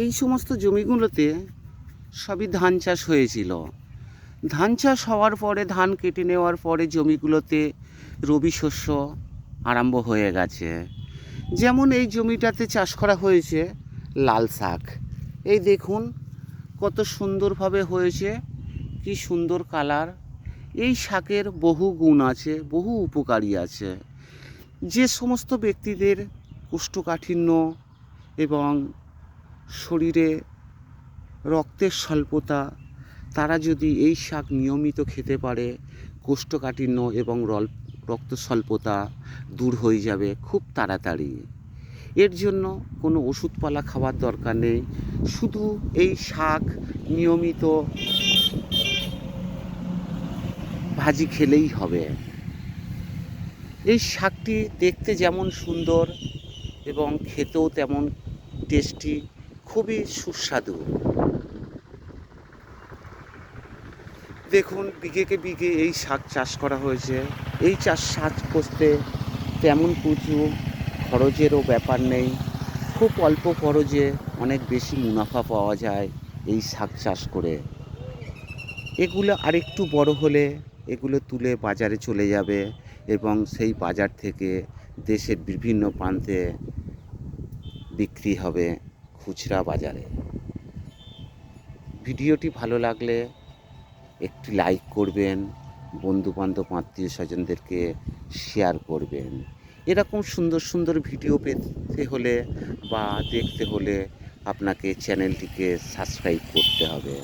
এই সমস্ত জমিগুলোতে সবই ধান চাষ হয়েছিল। ধান চাষ হওয়ার পরে, ধান কেটে নেওয়ার পরে জমিগুলোতে রবি শস্য আরম্ভ হয়ে গেছে। যেমন এই জমিটাতে চাষ করা হয়েছে লাল শাক। এই দেখুন কত সুন্দরভাবে হয়েছে, কি সুন্দর কালার। এই শাকের বহু গুণ আছে, বহু উপকারী আছে। যে সমস্ত ব্যক্তিদের কোষ্ঠকাঠিন্য এবং শরীরে রক্তের স্বল্পতা, তারা যদি এই শাক নিয়মিত খেতে পারে, কোষ্ঠকাঠিন্য এবং রক্ত স্বল্পতা দূর হয়ে যাবে খুব তাড়াতাড়ি। এর জন্য কোনো ওষুধপালা খাওয়ার দরকার নেই, শুধু এই শাক নিয়মিত ভাজি খেলেই হবে। এই শাকটি দেখতে যেমন সুন্দর এবং খেতেও তেমন টেস্টি, খুবই সুস্বাদু। দেখুন বিঘেকে বিঘে এই শাক চাষ করা হয়েছে। এই শাক করতে তেমন প্রচুর খরচেরও ব্যাপার নেই, খুব অল্প খরচে অনেক বেশি মুনাফা পাওয়া যায় এই শাক চাষ করে। এগুলো আরেকটু বড় হলে এগুলো তুলে বাজারে চলে যাবে এবং সেই বাজার থেকে দেশের বিভিন্ন প্রান্তে বিক্রি হবে খুচরা বাজারে। ভিডিওটি ভালো লাগলে একটি লাইক করবেন, বন্ধুবান্ধব আত্মীয় স্বজনদেরকে শেয়ার করবেন। এরকম সুন্দর সুন্দর ভিডিও পেতে হলে বা দেখতে হলে আপনাকে চ্যানেলটিকে সাবস্ক্রাইব করতে হবে।